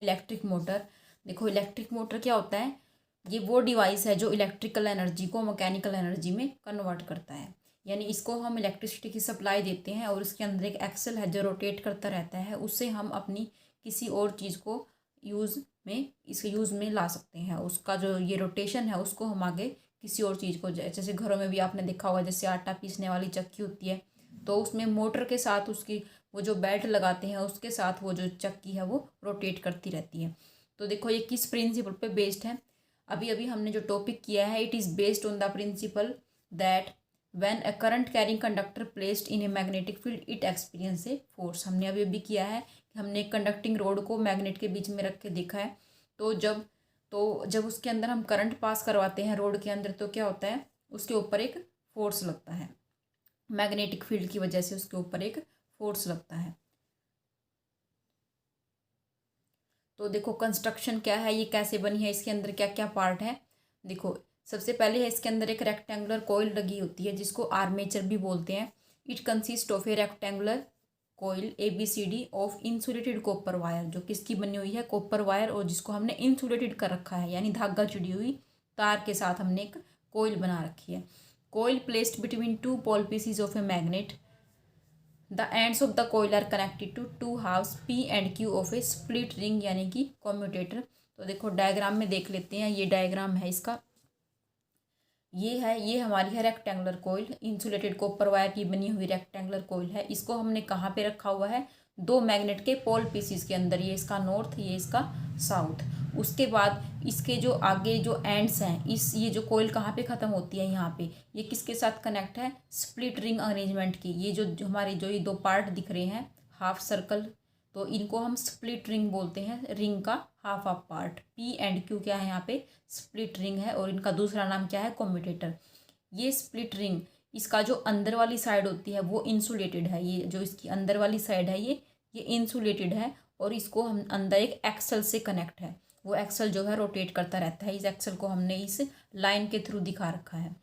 Electric motor. देखो electric motor क्या होता है, ये वो डिवाइस है जो इलेक्ट्रिकल एनर्जी को मैकेनिकल एनर्जी में कन्वर्ट करता है। यानी इसको हम इलेक्ट्रिसिटी की सप्लाई देते हैं और इसके अंदर एक एक्सल है जो रोटेट करता रहता है, उससे हम अपनी किसी और चीज़ को यूज़ में इसके यूज़ में ला सकते हैं। उसका जो ये रोटेशन है उसको हम आगे किसी और चीज़ को, जैसे घरों में भी आपने देखा होगा जैसे आटा पीसने वाली चक्की होती है, तो उसमें मोटर के साथ उसकी वो जो बेल्ट लगाते हैं उसके साथ वो जो चक्की है वो रोटेट करती रहती है। तो देखो ये किस प्रिंसिपल पे बेस्ड है, अभी अभी हमने जो टॉपिक किया है, it is based on the principal that when a current carrying conductor placed in a magnetic field it experience a force. हमने अभी अभी किया है कि हमने एक कंडक्टिंग रोड को मैग्नेट के बीच में रख के देखा है। तो जब उसके अंदर हम करंट पास करवाते हैं रोड के अंदर, तो क्या होता है, उसके ऊपर एक फोर्स लगता है, मैग्नेटिक फील्ड की वजह से उसके ऊपर एक फोर्स लगता है। तो देखो कंस्ट्रक्शन क्या है, ये कैसे बनी है, इसके अंदर क्या क्या पार्ट है। देखो सबसे पहले है इसके अंदर एक रेक्टेंगुलर कॉइल लगी होती है जिसको आर्मेचर भी बोलते हैं। It consist of a rectangular coil ABCD of insulated copper wire, जो किसकी बनी हुई है, कॉपर वायर, और जिसको हमने इंसुलेटेड कर रखा है, यानी धागा चिड़ी हुई तार के साथ हमने एक कोयल बना रखी है। Coil placed between two pole pieces of a magnet, the ends of the coil are connected to two halfs P and Q of a split ring, यानी कि कम्यूटेटर। तो देखो डायग्राम में देख लेते हैं, ये डायग्राम है इसका, ये हमारी है रेक्टेंगुलर कोयल, इंसुलेटेड कॉपर वायर की बनी हुई रेक्टेंगुलर कोयल है। इसको हमने कहाँ पे रखा हुआ है, दो मैग्नेट के पोल पीसीस के अंदर, ये इसका नॉर्थ, ये इसका साउथ। उसके बाद इसके जो आगे जो एंड्स हैं, ये जो कोयल कहाँ पे ख़त्म होती है, यहाँ पे, ये किसके साथ कनेक्ट है, स्प्लिट रिंग अरेंजमेंट की। ये जो हमारे जो ये दो पार्ट दिख रहे हैं हाफ सर्कल, तो इनको हम स्प्लिट रिंग बोलते हैं, रिंग का half of part. P and Q क्या है यहाँ पे, स्प्लिट रिंग है, और इनका दूसरा नाम क्या है, कम्यूटेटर। ये स्प्लिट रिंग, इसका जो अंदर वाली साइड होती है वो इंसुलेटेड है, ये जो इसकी अंदर वाली साइड है ये इंसुलेटेड है, और इसको हम अंदर एक एक्सल से कनेक्ट है। वो एक्सल जो है रोटेट करता रहता है, इस एक्सल को हमने इस लाइन के थ्रू दिखा रखा है।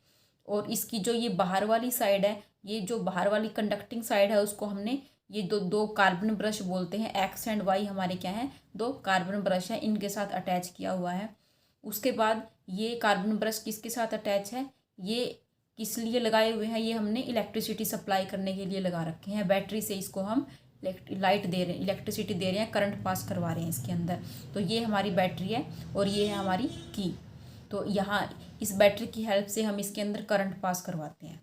और इसकी जो ये बाहर वाली साइड है, ये जो बाहर वाली कंडक्टिंग साइड है, उसको हमने ये दो दो कार्बन ब्रश बोलते हैं। X एंड Y हमारे क्या हैं, दो कार्बन ब्रश हैं, इनके साथ अटैच किया हुआ है। उसके बाद ये कार्बन ब्रश किसके साथ अटैच है, ये किस लिए लगाए हुए हैं, ये हमने इलेक्ट्रिसिटी सप्लाई करने के लिए लगा रखे हैं। बैटरी से इसको हम लाइट दे रहे हैं, इलेक्ट्रिसिटी दे रहे हैं, करंट पास करवा रहे हैं इसके अंदर। तो ये हमारी बैटरी है और ये है हमारी की। तो यहाँ इस बैटरी की हेल्प से हम इसके अंदर करंट पास करवाते हैं।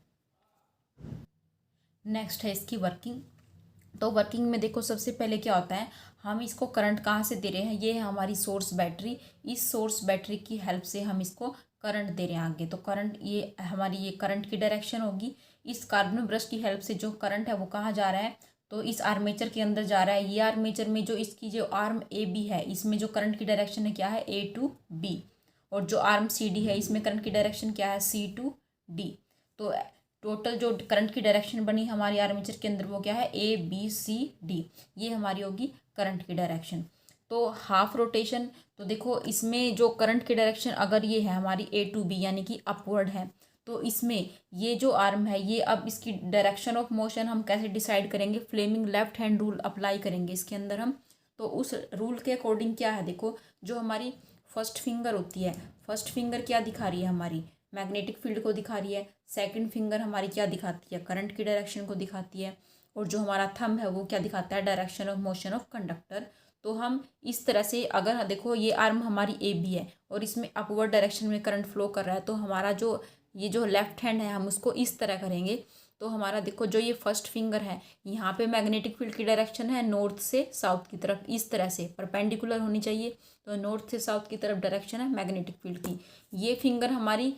नेक्स्ट है इसकी वर्किंग। तो वर्किंग में देखो सबसे पहले क्या होता है, हम इसको करंट कहाँ से दे रहे हैं, ये है हमारी सोर्स बैटरी। इस सोर्स बैटरी की हेल्प से हम इसको करंट दे रहे हैं आगे। तो करंट, ये हमारी ये करंट की डायरेक्शन होगी। इस कार्बन ब्रश की हेल्प से जो करंट है वो कहाँ जा रहा है, तो इस आर्मेचर के अंदर जा रहा है। ये आर्मेचर में जो इसकी जो आर्म AB है, इसमें जो करंट की डायरेक्शन है क्या है, A to B, और जो आर्म CD है इसमें करंट की डायरेक्शन क्या है, C to D। तो टोटल जो करंट की डायरेक्शन बनी हमारी आर्मेचर के अंदर वो क्या है, ABCD, ये हमारी होगी करंट की डायरेक्शन। तो हाफ रोटेशन, तो देखो इसमें जो करंट की डायरेक्शन अगर ये है हमारी A to B यानी कि अपवर्ड है, तो इसमें ये जो आर्म है ये, अब इसकी डायरेक्शन ऑफ मोशन हम कैसे डिसाइड करेंगे, Fleming left hand rule apply करेंगे इसके अंदर हम। तो उस रूल के अकॉर्डिंग क्या है, देखो जो हमारी फर्स्ट फिंगर होती है, फर्स्ट फिंगर क्या दिखा रही है, हमारी मैग्नेटिक फील्ड को दिखा रही है। सेकंड फिंगर हमारी क्या दिखाती है, करंट की डायरेक्शन को दिखाती है। और जो हमारा थंब है वो क्या दिखाता है, direction of motion of conductor. तो हम इस तरह से, अगर देखो ये आर्म हमारी AB है और इसमें अपवर्ड डायरेक्शन में करंट फ्लो कर रहा है, तो हमारा जो ये जो लेफ्ट हैंड है हम उसको इस तरह करेंगे। तो हमारा देखो जो ये फर्स्ट फिंगर है, यहाँ पे मैग्नेटिक फील्ड की डायरेक्शन है नॉर्थ से साउथ की तरफ, इस तरह से परपेंडिकुलर होनी चाहिए। तो नॉर्थ से साउथ की तरफ डायरेक्शन है मैग्नेटिक फील्ड की। ये फिंगर हमारी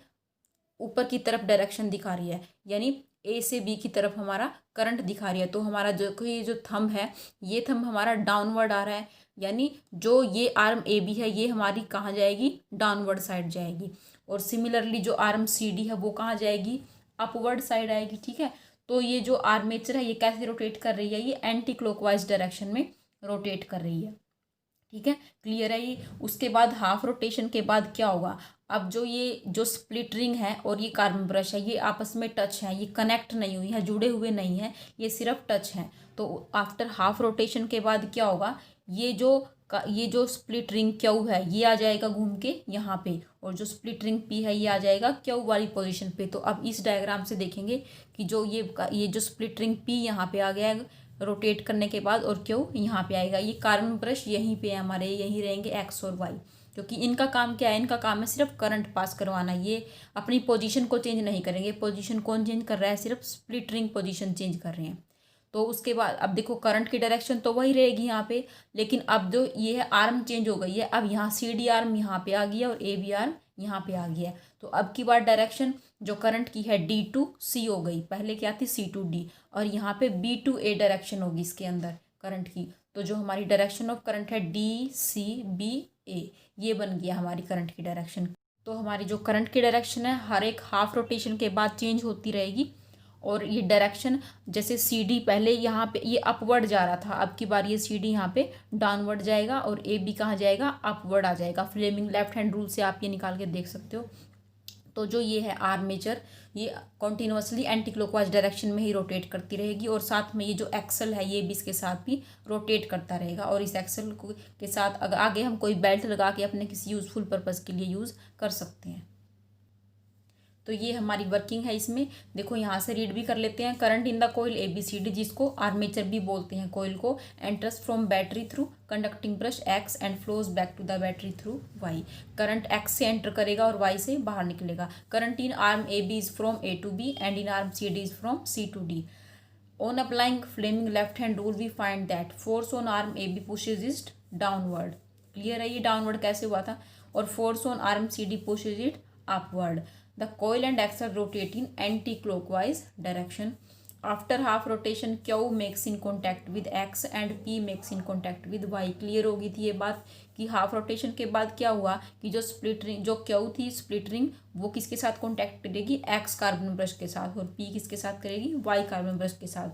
ऊपर की तरफ डायरेक्शन दिखा रही है, यानी A से B की तरफ हमारा करंट दिखा रही है। तो हमारा ये जो थंब है, ये थंब हमारा डाउनवर्ड आ रहा है, यानी जो ये आर्म AB है ये हमारी कहाँ जाएगी, डाउनवर्ड साइड जाएगी। और सिमिलरली जो आर्म CD है वो कहाँ जाएगी, अपवर्ड साइड आएगी। ठीक है, तो ये जो आर्मेचर है ये कैसे रोटेट कर रही है, ये एंटी क्लॉकवाइज डायरेक्शन में रोटेट कर रही है। ठीक है, क्लियर है ये। उसके बाद हाफ रोटेशन के बाद क्या होगा, अब जो ये जो स्प्लिट रिंग है और ये कार्बन ब्रश है ये आपस में टच है, ये कनेक्ट नहीं हुई है, जुड़े हुए नहीं है, ये सिर्फ टच है। तो आफ्टर हाफ रोटेशन के बाद क्या होगा, ये जो का ये जो स्प्लिट रिंग क्यू है ये आ जाएगा घूम के यहाँ पे, और जो स्प्लिट रिंग पी है ये आ जाएगा क्यू वाली पोजीशन पे। तो अब इस डायग्राम से देखेंगे कि जो ये जो स्प्लिट रिंग पी यहाँ पे आ गया है रोटेट करने के बाद, और क्यू यहाँ पे आएगा। ये कार्बन ब्रश यहीं पे है हमारे, यहीं रहेंगे एक्स और वाई, क्योंकि इनका काम क्या है, इनका काम है सिर्फ करंट पास करवाना। ये अपनी पोजीशन को चेंज नहीं करेंगे। पोजीशन कौन चेंज कर रहा है, सिर्फ स्प्लिट रिंग पोजीशन चेंज कर रहे हैं। तो उसके बाद अब देखो करंट की डायरेक्शन तो वही रहेगी यहाँ पे, लेकिन अब जो ये है आर्म चेंज हो गई है। अब यहाँ सी डी आर्म यहाँ पे आ गया और ए बी आर्म यहाँ पे आ गया। तो अब की बार डायरेक्शन जो करंट की है डी टू सी हो गई, पहले क्या थी सी टू डी, और यहाँ पे बी टू ए डायरेक्शन होगी इसके अंदर करंट की। तो जो हमारी डायरेक्शन ऑफ करंट है डी सी बी ए, ये बन गया हमारी करंट की डायरेक्शन। तो हमारी जो करंट की डायरेक्शन है हर एक हाफ रोटेशन के बाद चेंज होती रहेगी। और ये डायरेक्शन जैसे सी डी पहले यहाँ पे ये अपवर्ड जा रहा था, अब की बार ये सी डी यहाँ पे डाउनवर्ड जाएगा, और ए बी कहाँ जाएगा, अपवर्ड आ जाएगा। फ्लेमिंग लेफ्ट हैंड रूल से आप ये निकाल के देख सकते हो। तो जो ये है आर्मेचर, ये कॉन्टिन्यूसली एंटी क्लॉकवाइज डायरेक्शन में ही रोटेट करती रहेगी, और साथ में ये जो एक्सल है ये भी इसके साथ भी रोटेट करता रहेगा। और इस एक्सल के साथ आगे हम कोई बेल्ट लगा के अपने किसी यूजफुल पर्पज़ के लिए यूज़ कर सकते हैं। तो ये हमारी वर्किंग है। इसमें देखो यहाँ से रीड भी कर लेते हैं। Current in the coil ABCD, जिसको आर्मेचर भी बोलते हैं कोयल को, enters from battery through conducting brush X and flows back to the battery through Y। Current X से एंटर करेगा और Y से बाहर निकलेगा। Current in arm AB is from A to B and in arm CD is from C to D। On applying Fleming left hand rule we find that force on arm AB pushes it downward। Clear है, ये downward कैसे हुआ था, और force on arm CD pushes it upward। The coil and axle rotate in anti-clockwise direction. After half rotation Q makes in contact with X and P makes in contact with Y। Clear हो गई थी ये बात कि half rotation के बाद क्या हुआ कि जो स्प्लिट रिंग जो Q थी स्प्लिट रिंग, वो किसके साथ कॉन्टैक्ट करेगी, X कार्बन ब्रश के साथ, और P किसके साथ करेगी, Y कार्बन ब्रश के साथ।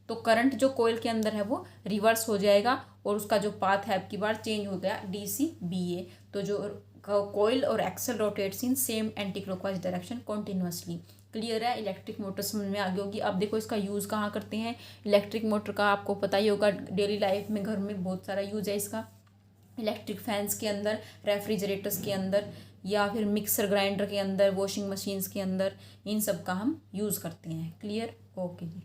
तो करंट जो कोयल के अंदर है वो रिवर्स हो जाएगा, और उसका जो पाथ है अब की बार चेंज हो गया DCBA। तो जो कोयल और axle rotates in same anti clockwise direction continuously. Clear है, इलेक्ट्रिक मोटर समझ में आ गई होगी। अब देखो इसका यूज़ कहाँ करते हैं। इलेक्ट्रिक मोटर का आपको पता ही होगा, डेली लाइफ में घर में बहुत सारा यूज़ है इसका। इलेक्ट्रिक फैंस के अंदर, रेफ्रिजरेटर्स के अंदर, या फिर मिक्सर ग्राइंडर के अंदर, वॉशिंग मशीन्स के अंदर, इन सब का हम यूज़ करते हैं। क्लियर, ओके जी।